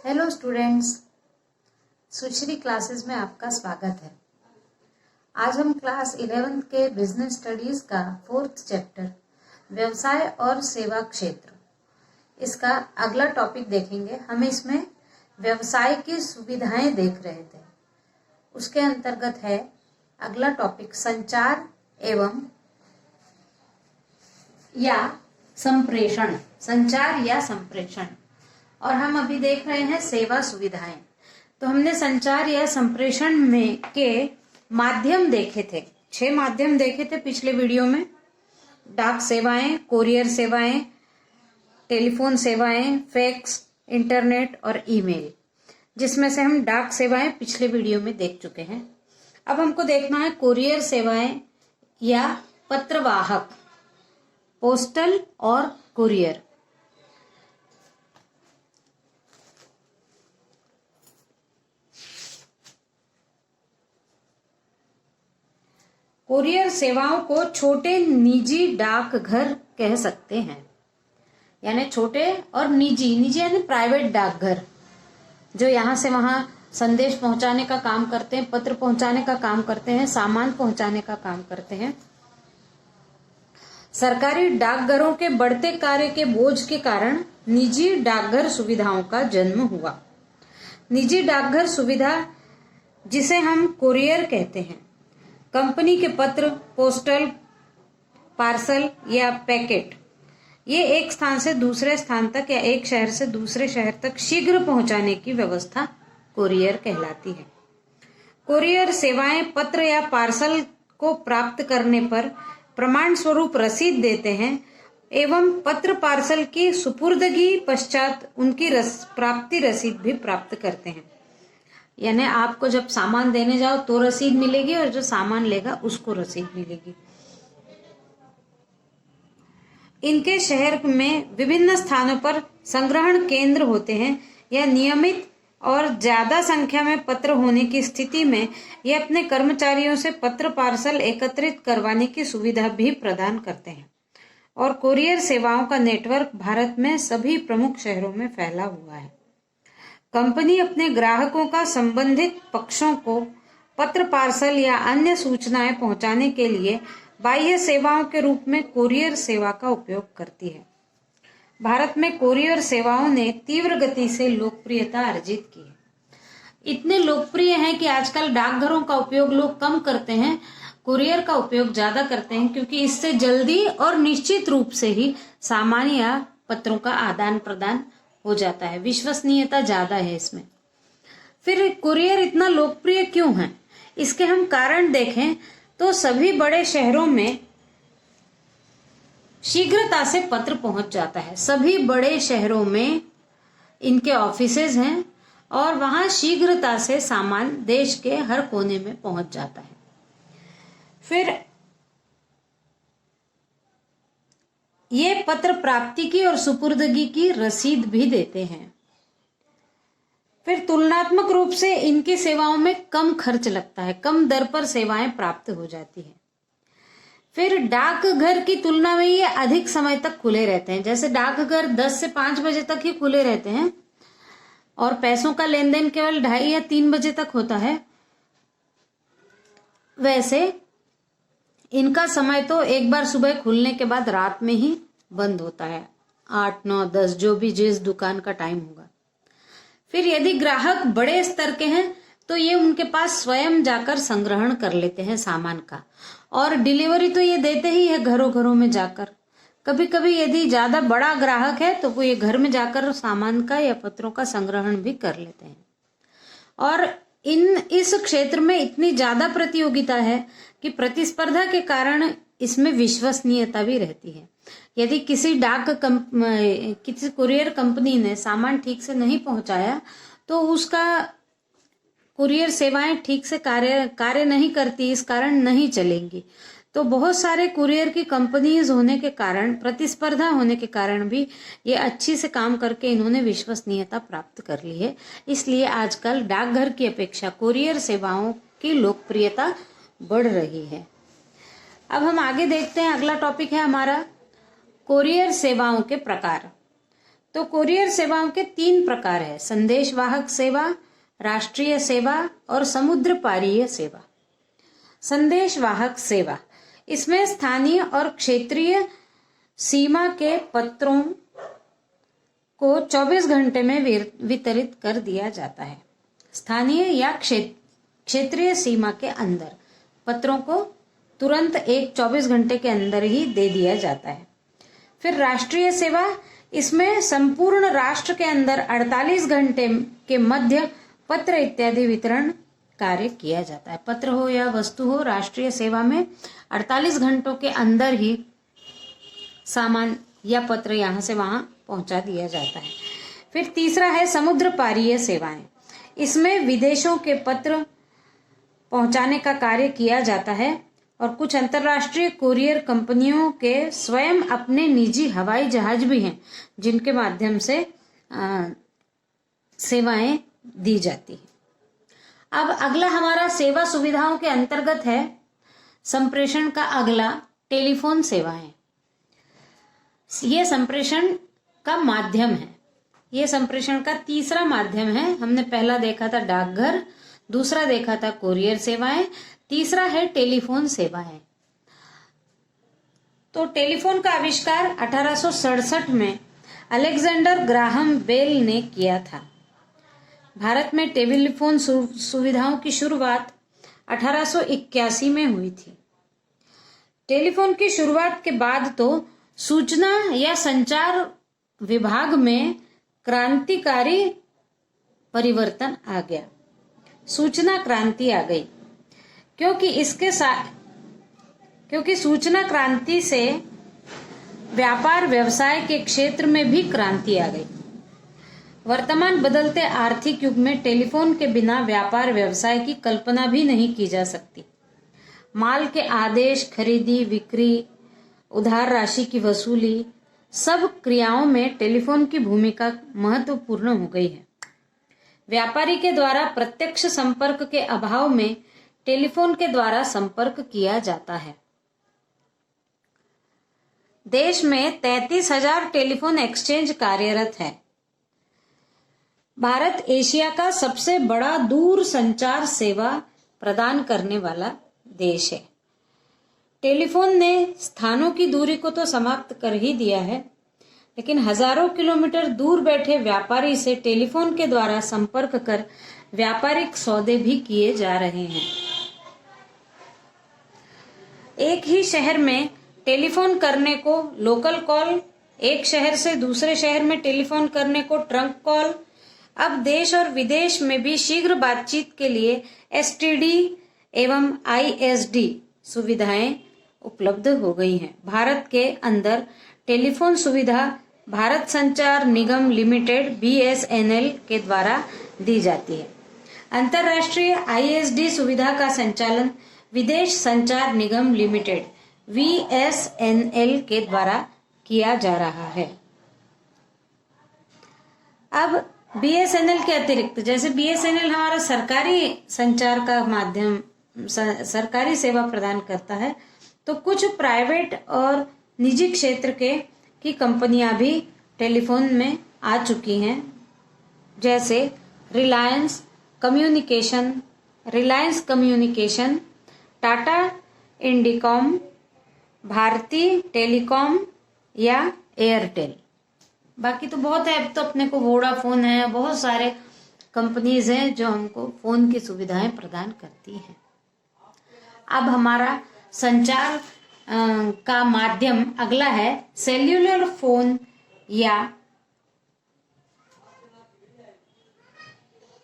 Hello students, सुश्री classes में आपका स्वागत है। आज हम क्लास 11th के बिजनेस स्टडीज का 4th चैप्टर व्यवसाय और सेवा क्षेत्र, इसका अगला टॉपिक देखेंगे। हम इसमें व्यवसाय की सुविधाएं देख रहे थे। उसके अंतर्गत है अगला टॉपिक संचार एवं या संप्रेषण, संचार या संप्रेषण। और हम अभी देख रहे हैं सेवा सुविधाएं। तो हमने संचार या संप्रेषण में के माध्यम देखे थे, 6 माध्यम देखे थे पिछले वीडियो में। डाक सेवाएं, कोरियर सेवाएं, टेलीफोन सेवाएं, फैक्स, इंटरनेट और ईमेल, जिसमें से हम डाक सेवाएं पिछले वीडियो में देख चुके हैं। अब हमको देखना है कोरियर सेवाएं या पत्रवाहक, पोस्टल और कुरियर। कुरियर सेवाओं को छोटे निजी डाकघर कह सकते हैं, यानी छोटे और निजी यानी प्राइवेट डाकघर, जो यहाँ से वहां संदेश पहुंचाने का काम करते हैं, पत्र पहुंचाने का काम करते हैं, सामान पहुंचाने का काम करते हैं। सरकारी डाकघरों के बढ़ते कार्य के बोझ के कारण निजी डाकघर सुविधाओं का जन्म हुआ। निजी डाकघर सुविधा, जिसे हम कुरियर कहते हैं, कंपनी के पत्र, पोस्टल, पार्सल या पैकेट, ये एक स्थान से दूसरे स्थान तक या एक शहर से दूसरे शहर तक शीघ्र पहुंचाने की व्यवस्था कुरियर कहलाती है। कुरियर सेवाएं पत्र या पार्सल को प्राप्त करने पर प्रमाण स्वरूप रसीद देते हैं एवं पत्र पार्सल की सुपुर्दगी पश्चात उनकी प्राप्ति रसीद भी प्राप्त करते हैं। यानी आपको जब सामान देने जाओ तो रसीद मिलेगी और जो सामान लेगा उसको रसीद मिलेगी। इनके शहर में विभिन्न स्थानों पर संग्रहण केंद्र होते हैं या नियमित और ज्यादा संख्या में पत्र होने की स्थिति में ये अपने कर्मचारियों से पत्र पार्सल एकत्रित करवाने की सुविधा भी प्रदान करते हैं। और कुरियर सेवाओं का नेटवर्क भारत में सभी प्रमुख शहरों में फैला हुआ है। कंपनी अपने ग्राहकों का संबंधित पक्षों को पत्र, पार्सल या अन्य सूचनाएं पहुंचाने के लिए बाह्य सेवाओं के रूप में कुरियर सेवा का उपयोग करती है। भारत में कुरियर सेवाओं ने तीव्र गति से लोकप्रियता अर्जित की है। इतने लोकप्रिय हैं कि आजकल डाकघरों का उपयोग लोग कम करते हैं, कुरियर का उपयोग ज्यादा करते हैं, क्योंकि इससे जल्दी और निश्चित रूप से ही सामान या पत्रों का आदान प्रदान हो जाता है। विश्वसनीयता ज्यादा है इसमें। फिर कुरियर इतना लोकप्रिय क्यों है, इसके हम कारण देखें तो सभी बड़े शहरों में शीघ्रता से पत्र पहुंच जाता है। सभी बड़े शहरों में इनके ऑफिसेज हैं और वहां शीघ्रता से सामान देश के हर कोने में पहुंच जाता है। फिर ये पत्र प्राप्ति की और सुपुर्दगी की रसीद भी देते हैं। फिर तुलनात्मक रूप से इनकी सेवाओं में कम खर्च लगता है, कम दर पर सेवाएं प्राप्त हो जाती है। फिर डाकघर की तुलना में ये अधिक समय तक खुले रहते हैं। जैसे डाकघर 10 से 5 बजे तक ही खुले रहते हैं और पैसों का लेन देन केवल 2:30 या 3 बजे तक होता है, वैसे इनका समय तो एक बार सुबह खुलने के बाद रात में ही बंद होता है, 8, 9, 10 जो भी जिस दुकान का टाइम होगा। फिर यदि ग्राहक बड़े स्तर के हैं तो ये उनके पास स्वयं जाकर संग्रहण कर लेते हैं सामान का, और डिलीवरी तो ये देते ही है घरों घरों में जाकर। कभी कभी यदि ज्यादा बड़ा ग्राहक है तो वो ये घर में जाकर सामान का या पत्रों का संग्रहण भी कर लेते हैं। और इस क्षेत्र में इतनी ज्यादा प्रतियोगिता है कि प्रतिस्पर्धा के कारण इसमें विश्वसनीयता भी रहती है। यदि किसी किसी कुरियर कंपनी ने सामान ठीक से नहीं पहुंचाया तो उसका कुरियर सेवाएं ठीक से कार्य नहीं करती, इस कारण नहीं चलेंगी। तो बहुत सारे कुरियर की कंपनीज होने के कारण, प्रतिस्पर्धा होने के कारण भी ये अच्छी से काम करके इन्होंने विश्वसनीयता प्राप्त कर ली है। इसलिए आजकल डाकघर की अपेक्षा कुरियर सेवाओं की लोकप्रियता बढ़ रही है। अब हम आगे देखते हैं। अगला टॉपिक है हमारा कुरियर सेवाओं के प्रकार। तो कुरियर सेवाओं के 3 प्रकार है: संदेशवाहक सेवा, राष्ट्रीय सेवा और समुद्र पारीय सेवा। संदेशवाहक सेवा, इसमें स्थानीय और क्षेत्रीय सीमा के पत्रों को 24 घंटे में वितरित कर दिया जाता है। स्थानीय या क्षेत्रीय सीमा के अंदर पत्रों को तुरंत 24 घंटे के अंदर ही दे दिया जाता है। फिर राष्ट्रीय सेवा, इसमें संपूर्ण राष्ट्र के अंदर 48 घंटे के मध्य पत्र इत्यादि वितरण कार्य किया जाता है। पत्र हो या वस्तु हो, राष्ट्रीय सेवा में 48 घंटों के अंदर ही सामान या पत्र यहाँ से वहां पहुंचा दिया जाता है। फिर तीसरा है समुद्र पारीय सेवाएं। इसमें विदेशों के पत्र पहुंचाने का कार्य किया जाता है और कुछ अंतर्राष्ट्रीय कुरियर कंपनियों के स्वयं अपने निजी हवाई जहाज भी हैं जिनके माध्यम से सेवाएं दी जाती है। अब अगला हमारा सेवा सुविधाओं के अंतर्गत है संप्रेषण का अगला टेलीफोन सेवाएं। ये संप्रेषण का माध्यम है, ये संप्रेषण का तीसरा माध्यम है। हमने पहला देखा था डाकघर, दूसरा देखा था कुरियर सेवाएं, तीसरा है टेलीफोन सेवाएं। तो टेलीफोन का आविष्कार 1867 में अलेक्जेंडर ग्राहम बेल ने किया था। भारत में टेलीफोन सुविधाओं की शुरुआत 1881 में हुई थी। टेलीफोन की शुरुआत के बाद तो सूचना या संचार विभाग में क्रांतिकारी परिवर्तन आ गया, सूचना क्रांति आ गई, क्योंकि सूचना क्रांति से व्यापार व्यवसाय के क्षेत्र में भी क्रांति आ गई। वर्तमान बदलते आर्थिक युग में टेलीफोन के बिना व्यापार व्यवसाय की कल्पना भी नहीं की जा सकती। माल के आदेश, खरीदी, बिक्री, उधार राशि की वसूली, सब क्रियाओं में टेलीफोन की भूमिका महत्वपूर्ण हो गई है। व्यापारी के द्वारा प्रत्यक्ष संपर्क के अभाव में टेलीफोन के द्वारा संपर्क किया जाता है। देश में 33,000 टेलीफोन एक्सचेंज कार्यरत है। भारत एशिया का सबसे बड़ा दूर संचार सेवा प्रदान करने वाला देश है। टेलीफोन ने स्थानों की दूरी को तो समाप्त कर ही दिया है, लेकिन हजारों किलोमीटर दूर बैठे व्यापारी से टेलीफोन के द्वारा संपर्क कर व्यापारिक सौदे भी किए जा रहे हैं। एक ही शहर में टेलीफोन करने को लोकल कॉल, एक शहर से दूसरे शहर में टेलीफोन करने को ट्रंक कॉल, अब देश और विदेश में भी शीघ्र बातचीत के लिए एसटीडी एवं आईएसडी सुविधाएं उपलब्ध हो गई हैं। भारत के अंदर टेलीफोन सुविधा भारत संचार निगम लिमिटेड बीएसएनएल के द्वारा दी जाती है। अंतर्राष्ट्रीय आईएसडी सुविधा का संचालन विदेश संचार निगम लिमिटेड वीएसएनएल के द्वारा किया जा रहा है। अब बीएसएनएल के अतिरिक्त, जैसे बीएसएनएल हमारा सरकारी संचार का माध्यम, सरकारी सेवा प्रदान करता है, तो कुछ प्राइवेट और निजी क्षेत्र की कंपनियां भी टेलीफोन में आ चुकी हैं, जैसे रिलायंस कम्युनिकेशन, टाटा इंडिकॉम, भारती टेलीकॉम या एयरटेल। बाकी तो बहुत है, अब तो अपने को वोडाफोन है, बहुत सारे कंपनीज हैं जो हमको फोन की सुविधाएं प्रदान करती हैं। अब हमारा संचार का माध्यम अगला है सेल्यूलर फोन या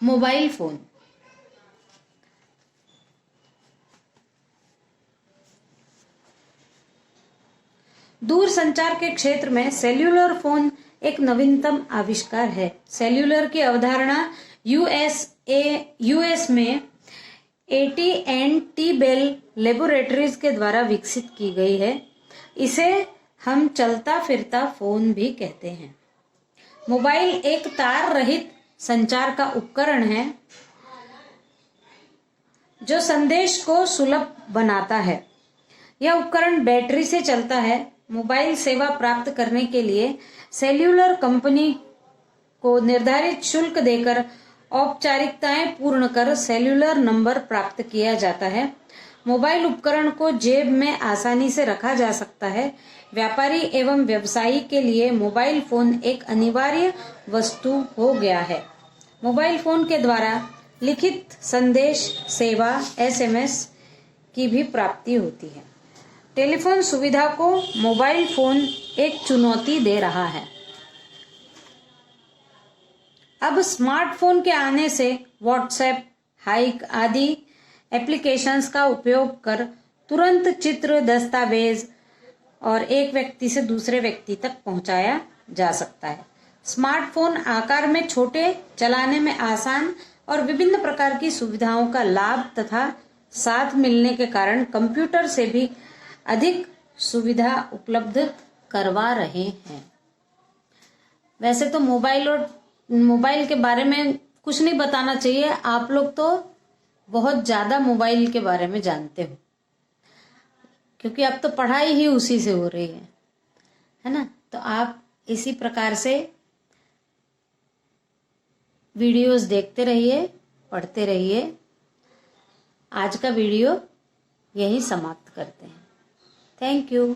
मोबाइल फोन। दूर संचार के क्षेत्र में सेल्यूलर फोन एक नवीनतम आविष्कार है। सेल्यूलर की अवधारणा यूएस में AT&T बेल लेबोरेटरीज के द्वारा विकसित की गई है। इसे हम चलता फिरता फोन भी कहते हैं। मोबाइल एक तार रहित संचार का उपकरण है जो संदेश को सुलभ बनाता है। यह उपकरण बैटरी से चलता है। मोबाइल सेवा प्राप्त करने के लिए सेल्यूलर कंपनी को निर्धारित शुल्क देकर औपचारिकताएं पूर्ण कर सेल्यूलर नंबर प्राप्त किया जाता है। मोबाइल उपकरण को जेब में आसानी से रखा जा सकता है। व्यापारी एवं व्यवसायी के लिए मोबाइल फोन एक अनिवार्य वस्तु हो गया है। मोबाइल फोन के द्वारा लिखित संदेश सेवा SMS की भी प्राप्ति होती है। टेलीफोन सुविधा को मोबाइल फोन एक चुनौती दे रहा है। अब स्मार्टफोन के आने से व्हाट्सएप, हाइक आदि एप्लीकेशंस का उपयोग कर तुरंत चित्र, दस्तावेज और एक व्यक्ति से दूसरे व्यक्ति तक पहुंचाया जा सकता है। स्मार्टफोन आकार में छोटे, चलाने में आसान और विभिन्न प्रकार की सुविधाओं का लाभ तथा साथ मिलने के कारण कंप्यूटर से भी अधिक सुविधा उपलब्ध करवा रहे हैं। वैसे तो मोबाइल के बारे में कुछ नहीं बताना चाहिए, आप लोग तो बहुत ज्यादा मोबाइल के बारे में जानते हो, क्योंकि अब तो पढ़ाई ही उसी से हो रही है ना। तो आप इसी प्रकार से वीडियोस देखते रहिए, पढ़ते रहिए। आज का वीडियो यहीं समाप्त करते हैं। Thank you.